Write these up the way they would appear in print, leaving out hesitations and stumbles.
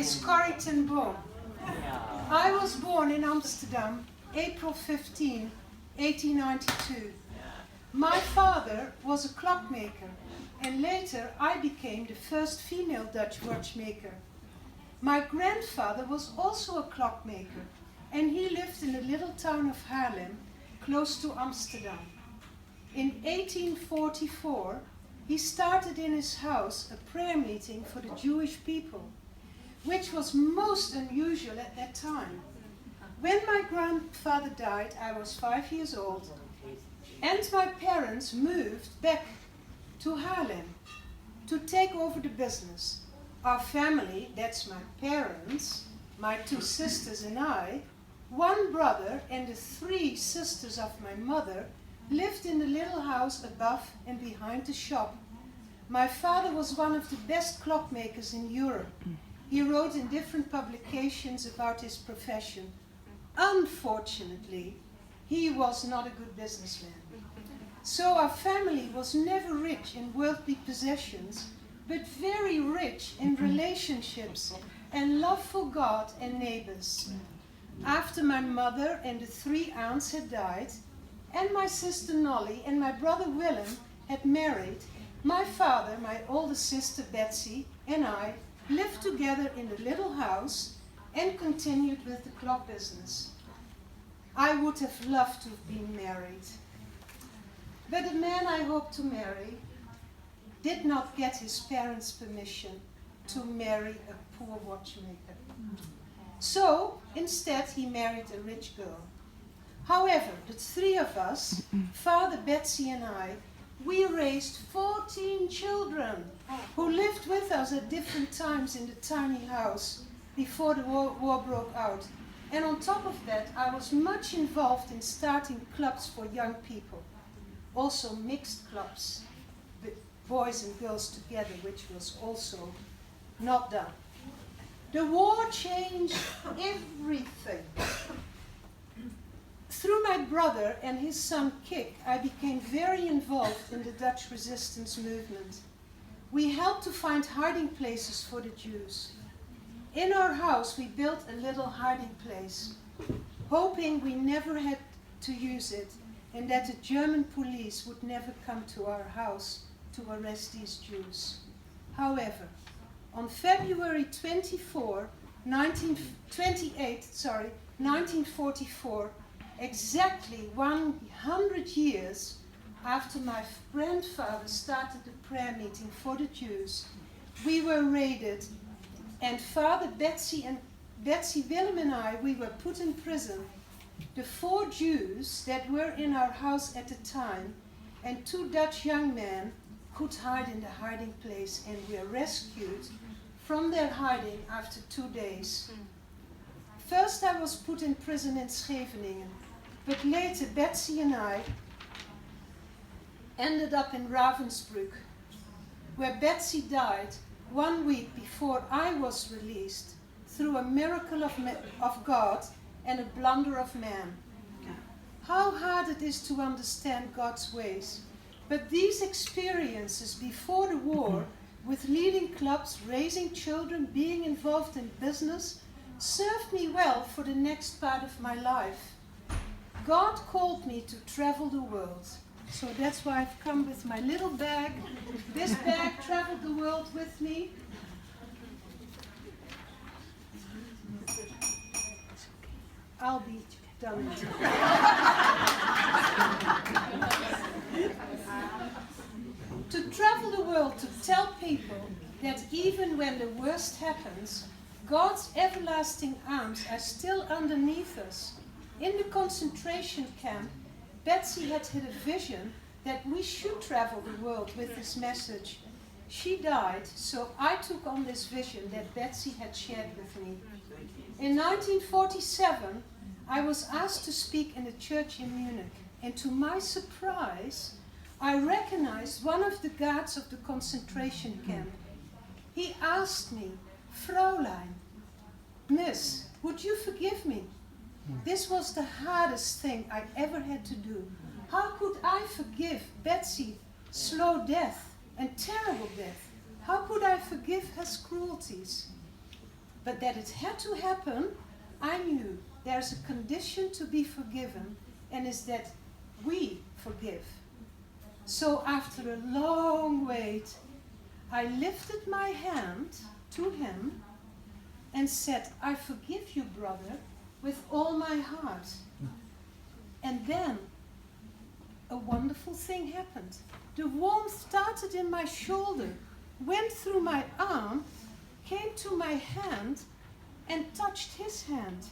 is Corrie. I was born in Amsterdam, April 15, 1892. My father was a clockmaker, and later I became the first female Dutch watchmaker. My grandfather was also a clockmaker, and he lived in the little town of Haarlem, close to Amsterdam. In 1844, he started in his house a prayer meeting for the Jewish people, which was most unusual at that time. When my grandfather died, I was 5 years old, and my parents moved back to Haarlem to take over the business. Our family, that's my parents, my 2 sisters and I, 1 brother and the 3 sisters of my mother, lived in the little house above and behind the shop. My father was one of the best clockmakers in Europe. He wrote in different publications about his profession. Unfortunately, he was not a good businessman. So our family was never rich in worldly possessions, but very rich in relationships and love for God and neighbors. After my mother and the 3 aunts had died, and my sister Nolly and my brother Willem had married, my father, my older sister Betsy, and I lived together in the little house and continued with the clock business. I would have loved to have been married, but the man I hoped to marry did not get his parents' permission to marry a poor watchmaker. So, instead, he married a rich girl. However, the 3 of us, Father, Betsy and I, we raised 14 children who lived with us at different times in the tiny house before the war broke out. And on top of that, I was much involved in starting clubs for young people. Also mixed clubs, with boys and girls together, which was also not done. The war changed everything. Through my brother and his son Kik, I became very involved in the Dutch resistance movement. We helped to find hiding places for the Jews. In our house, we built a little hiding place, hoping we never had to use it and that the German police would never come to our house to arrest these Jews. However, on February 1944, exactly 100 years after my grandfather started the prayer meeting for the Jews, we were raided, and Father Betsy, Willem and I, we were put in prison. The 4 Jews that were in our house at the time and 2 Dutch young men could hide in the hiding place, and were rescued from their hiding after 2 days. First I was put in prison in Schladming, but later Betsy and I ended up in Ravensbrück, where Betsy died 1 week before I was released through a miracle of God and a blunder of man. How hard it is to understand God's ways. But these experiences before the war, with leading clubs, raising children, being involved in business, served me well for the next part of my life. God called me to travel the world. So that's why I've come with my little bag. This bag traveled the world with me. I'll be done. To travel the world, to tell people that even when the worst happens, God's everlasting arms are still underneath us. In the concentration camp, Betsy had a vision that we should travel the world with this message. She died, so I took on this vision that Betsy had shared with me. In 1947, I was asked to speak in a church in Munich, and to my surprise, I recognized one of the guards of the concentration camp. He asked me, "Fraulein, Miss, would you forgive me? This was the hardest thing I ever had to do. How could I forgive Betsy slow death and terrible death? How could I forgive her cruelties?" But that it had to happen, I knew there's a condition to be forgiven, and is that we forgive. So after a long wait, I lifted my hand to him and said, I forgive you, brother, with all my heart. And then a wonderful thing happened. The warmth started in my shoulder, went through my arm, came to my hand and touched his hand.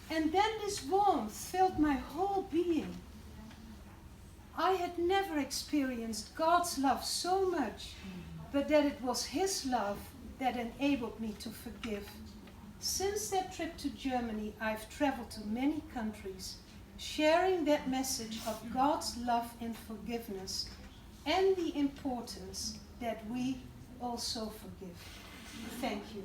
And then this warmth filled my whole being. I had never experienced God's love so much, but that it was his love that enabled me to forgive. Since that trip to Germany, I've traveled to many countries, sharing that message of God's love and forgiveness, and the importance that we also forgive. Thank you.